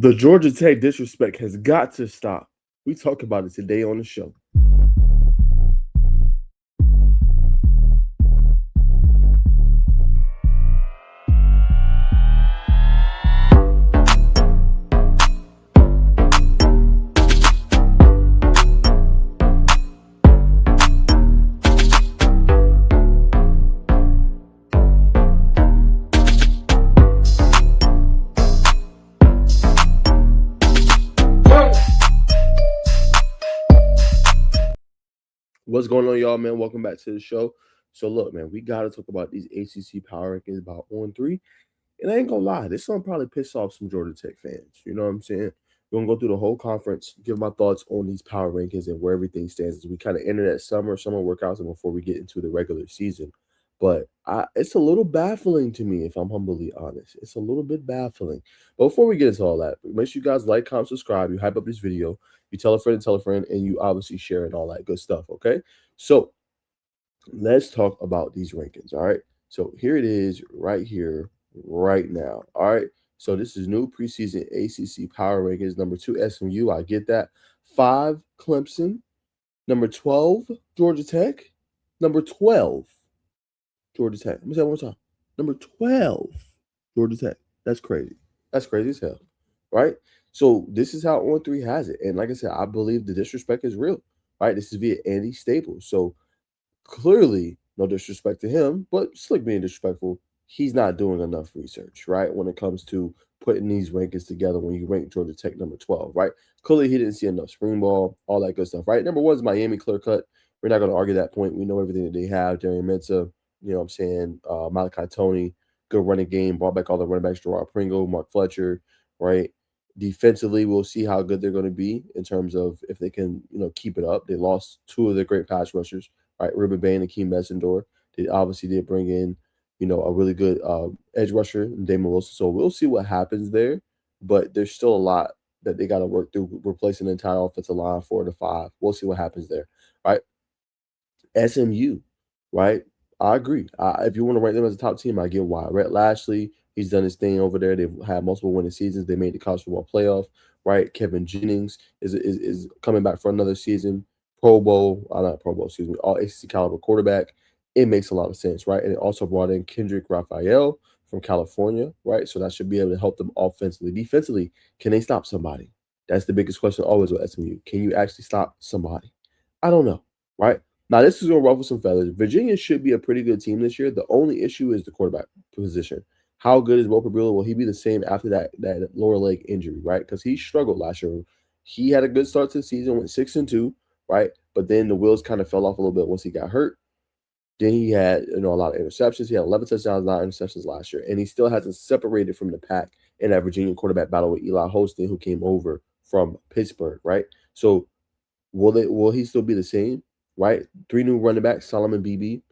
The Georgia Tech disrespect has got to stop. We talk about it today on the show. What's going on, y'all, man? Welcome back to the show. So, look, man, we got to talk about these ACC power rankings about on three. And I ain't gonna lie, this one probably piss off some Georgia Tech fans. You know what I'm saying? We're gonna go through the whole conference, give my thoughts on these power rankings and where everything stands as we kind of enter that summer workouts and before we get into the regular season. But it's a little baffling to me, if I'm humbly honest. It's a little bit baffling. But before we get into all that, make sure you guys like, comment, subscribe. You hype up this video. You tell a friend, and you obviously share and all that good stuff. Okay, so let's talk about these rankings. All right. So here it is right here, right now. All right. So this is new preseason ACC power rankings. Number 2, SMU. I get that. 5, Clemson. Number 12, Georgia Tech. Number 12, Georgia Tech. Let me say it one more time. Number 12, Georgia Tech. That's crazy. That's crazy as hell. Right? So this is how On 3 has it. And like I said, I believe the disrespect is real. Right? This is via Andy Staples. So clearly, no disrespect to him, but Slick being disrespectful, he's not doing enough research, right? When it comes to putting these rankings together when you rank Georgia Tech number 12, right? Clearly, he didn't see enough spring ball, all that good stuff, right? Number one is Miami, clear cut. We're not going to argue that point. We know everything that they have. Darian Mensah, you know what I'm saying? Malachi Tony, good running game, brought back all the running backs, Gerard Pringle, Mark Fletcher, right? Defensively, we'll see how good they're going to be in terms of if they can, keep it up. They lost two of their great pass rushers, right? Ruben Bain and Keem Messendor. They obviously did bring in, a really good edge rusher, Damon Wilson. So we'll see what happens there. But there's still a lot that they got to work through, replacing the entire offensive line 4 to 5. We'll see what happens there, right? SMU, right? I agree. If you want to rank them as a top team, I get why. Rhett Lashley, he's done his thing over there. They've had multiple winning seasons. They made the college football playoff, right? Kevin Jennings is coming back for another season. Pro Bowl, not Pro Bowl, excuse me, all ACC caliber quarterback. It makes a lot of sense, right? And it also brought in Kendrick Raphael from California, right? So that should be able to help them offensively. Defensively, can they stop somebody? That's the biggest question always with SMU. Can you actually stop somebody? I don't know, right? Now, this is going to ruffle some feathers. Virginia should be a pretty good team this year. The only issue is the quarterback position. How good is Will Prabula? Will he be the same after that lower leg injury, right? Because he struggled last year. He had a good start to the season, went 6-2, right? But then the wheels kind of fell off a little bit once he got hurt. Then he had a lot of interceptions. He had 11 touchdowns, 9 interceptions last year, and he still hasn't separated from the pack in that Virginia quarterback battle with Eli Holston, who came over from Pittsburgh, right? So will he still be the same? Right? 3 new running backs, Solomon Beebe,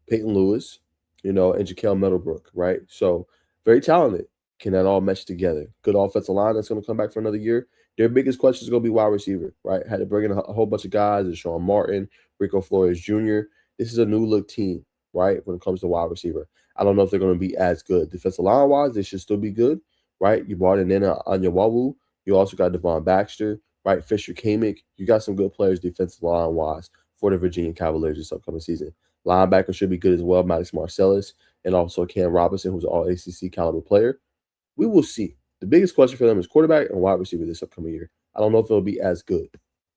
Peyton Lewis, and Jaquel Meadowbrook, right? So very talented. Can that all mesh together? Good offensive line that's going to come back for another year. Their biggest question is going to be wide receiver, right? Had to bring in a whole bunch of guys, Deshaun Martin, Rico Flores Jr. This is a new look team, right? When it comes to wide receiver. I don't know if they're going to be as good. Defensive line wise, they should still be good, right? You brought in Anya Wawu. You also got Devon Baxter, right? Fisher Kamick. You got some good players defensive line wise for the Virginia Cavaliers this upcoming season. Linebacker should be good as well, Maddox Marcellus, and also Cam Robinson, who's an all ACC caliber player. We will see. The biggest question for them is quarterback and wide receiver this upcoming year. I don't know if it'll be as good.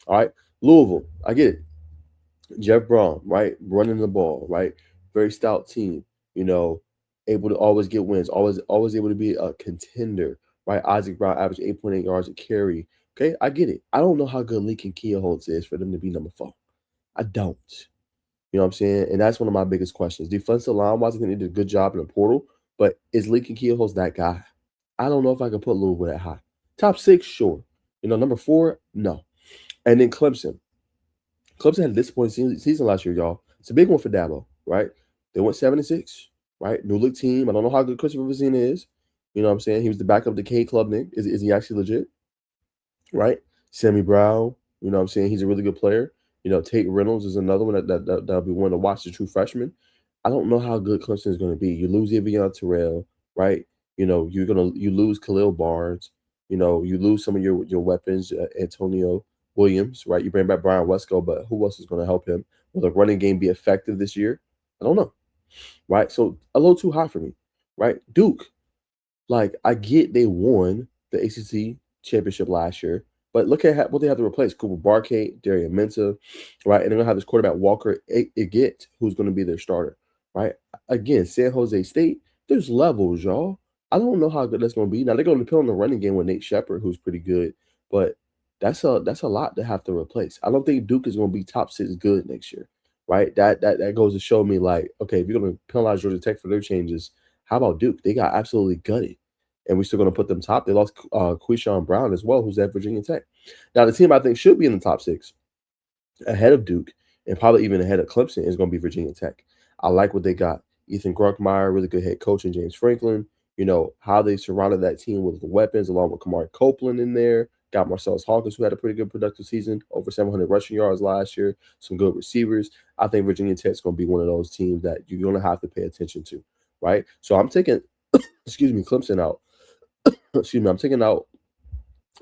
All right. Louisville, I get it. Jeff Braun, right? Running the ball, right? Very stout team, able to always get wins, always able to be a contender, right? Isaac Brown averaged 8.8 yards a carry. Okay, I get it. I don't know how good Lincoln Keelholtz is for them to be number 4. I don't. You know what I'm saying? And that's one of my biggest questions. Defensive line wise, I think they did a good job in the portal, but is Lincoln Keelholtz that guy? I don't know if I can put Louisville that high. Top 6, sure. Number 4, no. And then Clemson. Clemson had a disappointing season last year, y'all. It's a big one for Dabo, right? They went 7-6, right? New look team. I don't know how good Christopher Vizina is. You know what I'm saying? He was the backup to K Club Nick. Is he actually legit? Right? Sammy Brown, you know what I'm saying? He's a really good player. Tate Reynolds is another one that'll be one to watch, the true freshman. I don't know how good Clemson is going to be. You lose Evian Terrell, right? You lose Khalil Barnes. You know, you lose some of your weapons, Antonio Williams, right? You bring back Brian Wesco, but who else is going to help him? Will the running game be effective this year? I don't know, right? So a little too high for me, right? Duke, like, I get they won the ACC championship last year, but look at what they have to replace: Cooper Barkate, Darian Minta, right? And they're gonna have this quarterback Walker Igit, who's gonna be their starter, right? Again, San Jose State, there's levels, y'all. I don't know how good that's gonna be. Now they're gonna depend on the running game with Nate Shepard, who's pretty good, but that's a lot to have to replace. I don't think Duke is gonna be top six good next year, right? That goes to show me, like, okay, if you're gonna penalize Georgia Tech for their changes, how about Duke? They got absolutely gutted, and we're still going to put them top. They lost Quishon Brown as well, who's at Virginia Tech. Now, the team I think should be in the top six, ahead of Duke, and probably even ahead of Clemson, is going to be Virginia Tech. I like what they got. Ethan Grunkmeyer, really good head coach, and James Franklin. You know, how they surrounded that team with the weapons, along with Kamari Copeland in there. Got Marcellus Hawkins, who had a pretty good productive season, over 700 rushing yards last year, some good receivers. I think Virginia Tech's going to be one of those teams that you're going to have to pay attention to, right? So I'm taking, excuse me, Clemson out. Excuse me, I'm taking out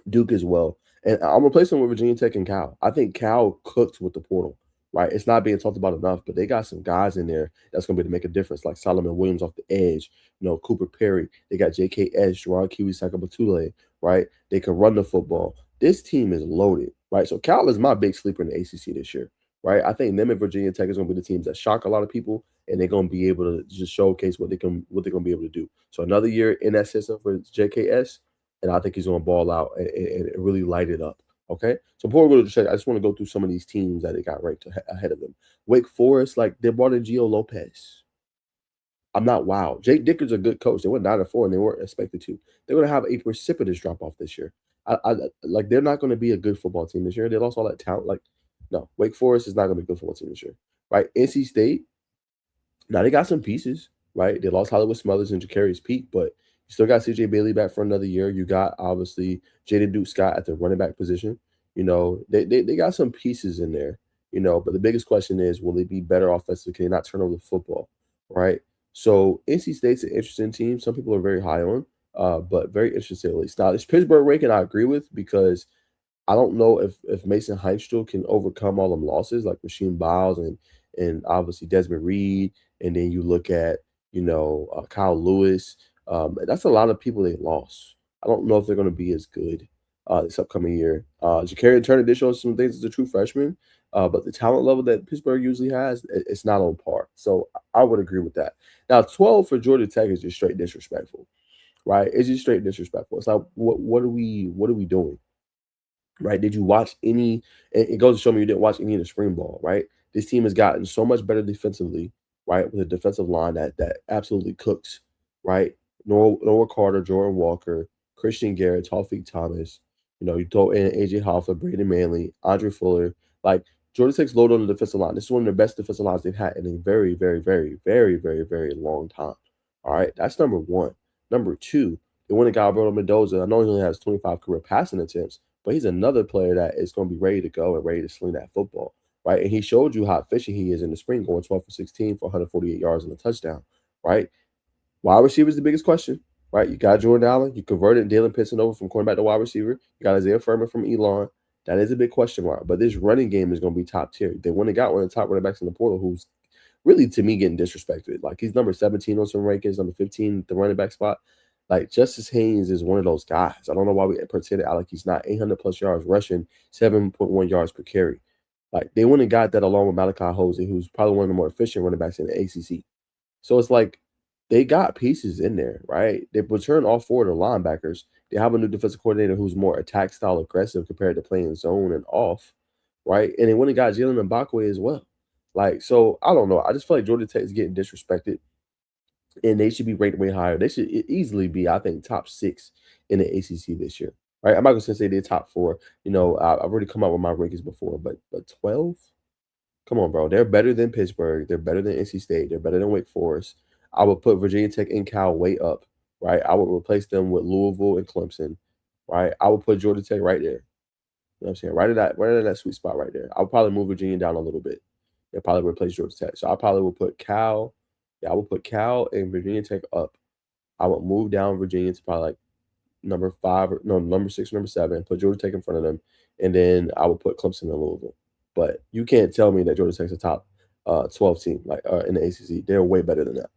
Duke as well. And I'm replacing with Virginia Tech and Cal. I think Cal cooked with the portal, right? It's not being talked about enough, but they got some guys in there that's going to be to make a difference, like Solomon Williams off the edge, Cooper Perry. They got J.K. Edge, Jerron Kiwi Sakabatule, right? They can run the football. This team is loaded, right? So Cal is my big sleeper in the ACC this year, right? I think them and Virginia Tech is going to be the teams that shock a lot of people, and they're going to be able to just showcase what they're going to be able to do. So another year in that system for JKS, and I think he's going to ball out and really light it up. Okay, so before we go to the check, I just want to go through some of these teams that they got ranked ahead of them. Wake Forest, like, they brought in Gio Lopez. I'm not wow. Jake Dicker's a good coach. They went 9-4 and they weren't expected to. They're going to have a precipitous drop off this year. I like, they're not going to be a good football team this year. They lost all that talent. Like, no, Wake Forest is not going to be a good football team this year, right? NC State, now they got some pieces, right? They lost Hollywood Smothers and Jacarius Peak, but you still got CJ Bailey back for another year. You got, obviously, Jaden Duke Scott at the running back position. They got some pieces in there, but the biggest question is, will they be better offensively? Can they not turn over the football, right? So NC State's an interesting team. Some people are very high on, but very interesting at least. Now, this Pittsburgh ranking I agree with, because I don't know if Mason Heinstrom can overcome all them losses, like Rasheem Biles and obviously Desmond Reed, and then you look at Kyle Lewis. That's a lot of people they lost. I don't know if they're going to be as good this upcoming year. Ja'Carry Turner did show some things as a true freshman, but the talent level that Pittsburgh usually has, it's not on par. So I would agree with that. Now, 12 for Georgia Tech is just straight disrespectful, right? It's just straight disrespectful. It's like, what are we doing? Right? Did you watch any? It goes to show me you didn't watch any of the spring ball, right? This team has gotten so much better defensively, right? With a defensive line that absolutely cooks, right? Noah Carter, Jordan Walker, Christian Garrett, Tawfiq Thomas. You throw in AJ Hoffa, Braden Manley, Andre Fuller. Like, Georgia Tech's load on the defensive line. This is one of the best defensive lines they've had in a very, very, very, very, very, very long time. All right, that's number one. Number two, they went to Alberto Mendoza. I know he only has 25 career passing attempts, but he's another player that is going to be ready to go and ready to sling that football, right? And he showed you how efficient he is in the spring, going 12 for 16 for 148 yards and a touchdown, right? Wide receiver is the biggest question, right? You got Jordan Allen. You converted Dalen Pitson over from cornerback to wide receiver. You got Isaiah Furman from Elon. That is a big question mark. But this running game is going to be top tier. They went and got one of the top running backs in the portal, who's really, to me, getting disrespected. Like, he's number 17 on some rankings, number 15 at the running back spot. Like, Justice Haynes is one of those guys. I don't know why we pretend to act like he's not. 800 plus yards rushing, 7.1 yards per carry. Like, they went and got that along with Malachi Hosey, who's probably one of the more efficient running backs in the ACC. So it's like, they got pieces in there, right? They returned all four of the linebackers. They have a new defensive coordinator who's more attack style aggressive compared to playing zone and off, right? And they went and got Jalen Mbakwe as well. Like, so I don't know. I just feel like Georgia Tech is getting disrespected, and they should be ranked way higher. They should easily be, I think, top six in the ACC this year, right? I'm not going to say they're top four. I've already come out with my rankings before, but 12? Come on, bro. They're better than Pittsburgh. They're better than NC State. They're better than Wake Forest. I would put Virginia Tech and Cal way up, right? I would replace them with Louisville and Clemson, right? I would put Georgia Tech right there. You know what I'm saying? Right in that sweet spot right there. I'll probably move Virginia down a little bit. They'll probably replace Georgia Tech. So I probably would put Cal. Yeah, I would put Cal and Virginia Tech up. I would move down Virginia to probably like number 5 or no, number 6, number 7, put Georgia Tech in front of them, and then I would put Clemson and Louisville. But you can't tell me that Georgia Tech's a top 12 team like in the ACC. They're way better than that.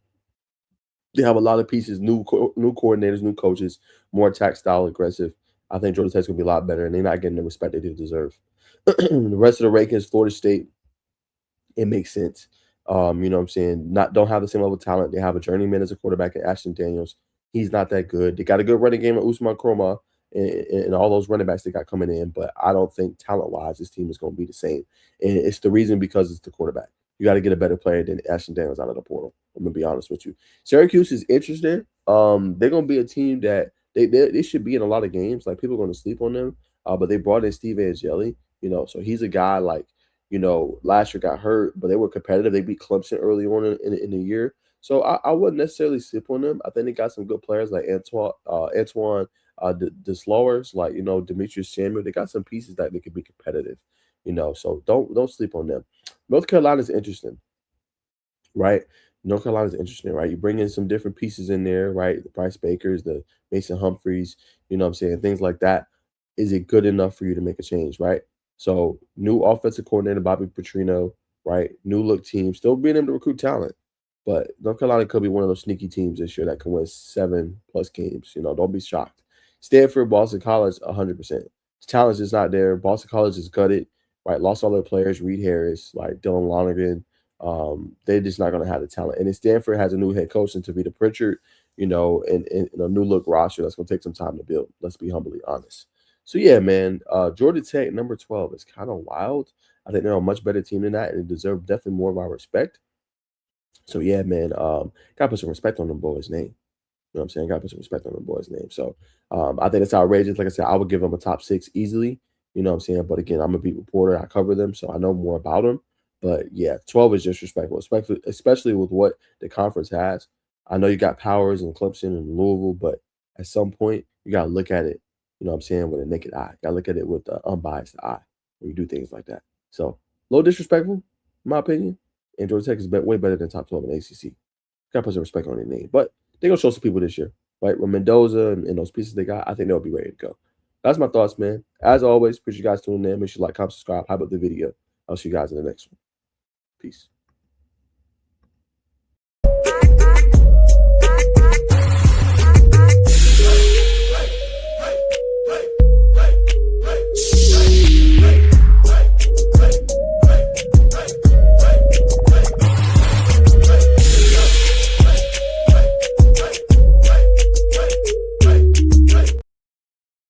They have a lot of pieces, new coordinators, new coaches, more attack style, aggressive. I think Georgia Tech's gonna be a lot better, and they're not getting the respect they deserve. The rest of the rankings, Florida State, it makes sense. You know what I'm saying? Not don't have the same level of talent. They have a journeyman as a quarterback in Ashton Daniels. He's not that good. They got a good running game with Usman Kroma and all those running backs they got coming in, but I don't think talent-wise this team is going to be the same. And it's the reason because it's the quarterback. You got to get a better player than Ashton Daniels out of the portal. I'm gonna be honest with you. Syracuse is interesting. They're gonna be a team that they should be in a lot of games. Like people are going to sleep on them. But they brought in Steve Angeli, so he's a guy like last year got hurt, but they were competitive. They beat Clemson early on in the year. So I wouldn't necessarily sleep on them. I think they got some good players like Antoine Deslowers, like Demetrius Samuel. They got some pieces that they could be competitive. So don't sleep on them. North Carolina's interesting, right? North Carolina's interesting, right? You bring in some different pieces in there, right? The Bryce Bakers, the Mason Humphreys, you know what I'm saying? Things like that. Is it good enough for you to make a change, right? So, new offensive coordinator, Bobby Petrino, right? New look team, still being able to recruit talent. But North Carolina could be one of those sneaky teams this year that can win 7+ games. Don't be shocked. Stanford, Boston College, 100%. Talent is not there. Boston College is gutted, right? Lost all their players, Reed Harris, like Dylan Lonergan. They're just not going to have the talent. And then Stanford has a new head coach in Tavita Pritchard, and a new look roster that's going to take some time to build. Let's be humbly honest. So yeah, man, Georgia Tech number 12 is kind of wild. I think they're a much better team than that, and they deserve definitely more of our respect. So yeah, man, gotta put some respect on them boys' name. You know what I'm saying? Gotta put some respect on the boy's name. So I think it's outrageous. Like I said, I would give them a top 6 easily. You know what I'm saying? But again, I'm a beat reporter. I cover them, so I know more about them. But yeah, 12 is disrespectful, especially with what the conference has. I know you got Powers and Clemson and Louisville, but at some point you gotta look at it, you know what I'm saying, with a naked eye. You gotta look at it with an unbiased eye when you do things like that. So a little disrespectful, in my opinion. And Georgia Tech is way better than top 12 in the ACC. Gotta put some respect on their name. But they're gonna show some people this year, right? With Mendoza and those pieces they got, I think they'll be ready to go. That's my thoughts, man. As always, appreciate you guys tuning in. Make sure you like, comment, subscribe, hype up the video. I'll see you guys in the next one. Peace.